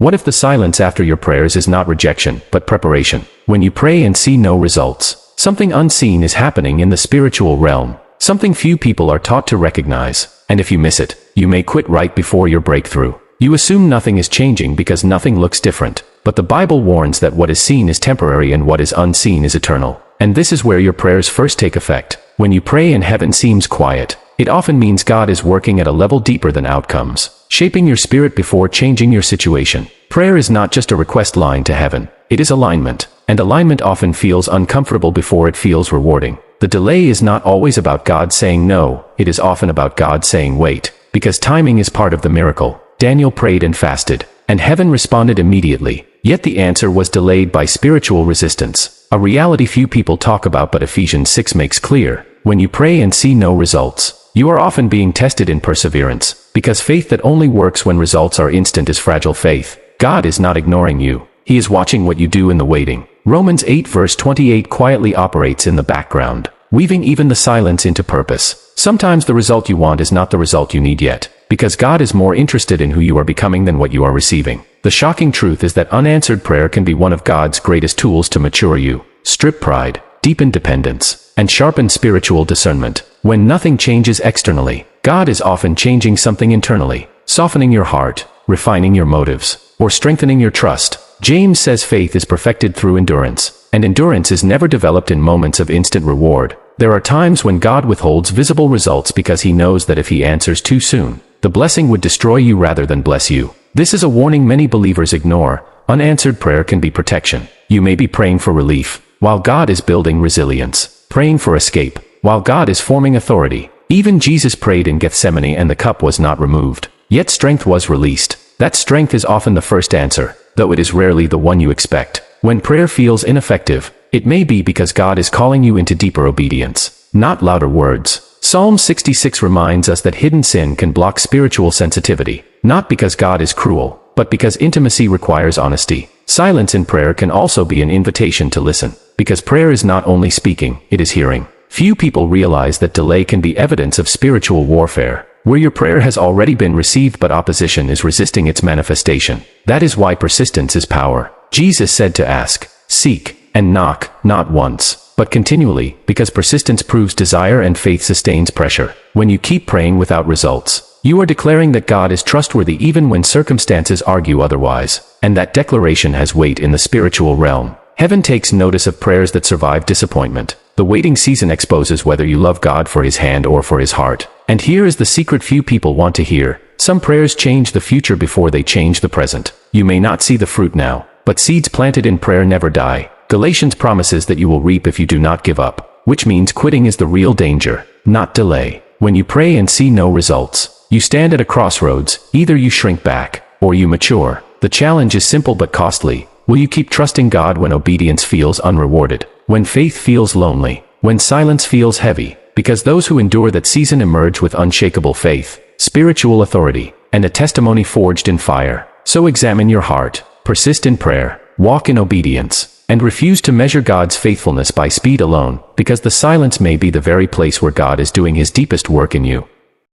What if the silence after your prayers is not rejection, but preparation? When you pray and see no results, something unseen is happening in the spiritual realm, something few people are taught to recognize, and if you miss it, you may quit right before your breakthrough. You assume nothing is changing because nothing looks different, but the Bible warns that what is seen is temporary and what is unseen is eternal. And this is where your prayers first take effect. When you pray and heaven seems quiet, it often means God is working at a level deeper than outcomes, shaping your spirit before changing your situation. Prayer is not just a request line to heaven, it is alignment, and alignment often feels uncomfortable before it feels rewarding. The delay is not always about God saying no, it is often about God saying wait, because timing is part of the miracle. Daniel prayed and fasted, and heaven responded immediately, yet the answer was delayed by spiritual resistance, a reality few people talk about but Ephesians 6 makes clear. When you pray and see no results, you are often being tested in perseverance, because faith that only works when results are instant is fragile faith. God is not ignoring you. He is watching what you do in the waiting. Romans 8 verse 28 quietly operates in the background, weaving even the silence into purpose. Sometimes the result you want is not the result you need yet, because God is more interested in who you are becoming than what you are receiving. The shocking truth is that unanswered prayer can be one of God's greatest tools to mature you, strip pride, deepen dependence, and sharpen spiritual discernment. When nothing changes externally, God is often changing something internally, softening your heart, refining your motives, or strengthening your trust. James says faith is perfected through endurance, and endurance is never developed in moments of instant reward. There are times when God withholds visible results because he knows that if he answers too soon, the blessing would destroy you rather than bless you. This is a warning many believers ignore. Unanswered prayer can be protection. You may be praying for relief, while God is building resilience, praying for escape, while God is forming authority. Even Jesus prayed in Gethsemane and the cup was not removed, yet strength was released. That strength is often the first answer, though it is rarely the one you expect. When prayer feels ineffective, it may be because God is calling you into deeper obedience, not louder words. Psalm 66 reminds us that hidden sin can block spiritual sensitivity, not because God is cruel, but because intimacy requires honesty. Silence in prayer can also be an invitation to listen, because prayer is not only speaking, it is hearing. Few people realize that delay can be evidence of spiritual warfare, where your prayer has already been received but opposition is resisting its manifestation. That is why persistence is power. Jesus said to ask, seek, and knock, not once, but continually, because persistence proves desire and faith sustains pressure. When you keep praying without results, you are declaring that God is trustworthy even when circumstances argue otherwise, and that declaration has weight in the spiritual realm. Heaven takes notice of prayers that survive disappointment. The waiting season exposes whether you love God for his hand or for his heart. And here is the secret few people want to hear. Some prayers change the future before they change the present. You may not see the fruit now, but seeds planted in prayer never die. Galatians promises that you will reap if you do not give up, which means quitting is the real danger, not delay. When you pray and see no results, you stand at a crossroads. Either you shrink back, or you mature. The challenge is simple but costly. Will you keep trusting God when obedience feels unrewarded, when faith feels lonely, when silence feels heavy? Because those who endure that season emerge with unshakable faith, spiritual authority, and a testimony forged in fire. So examine your heart, persist in prayer, walk in obedience, and refuse to measure God's faithfulness by speed alone, because the silence may be the very place where God is doing his deepest work in you.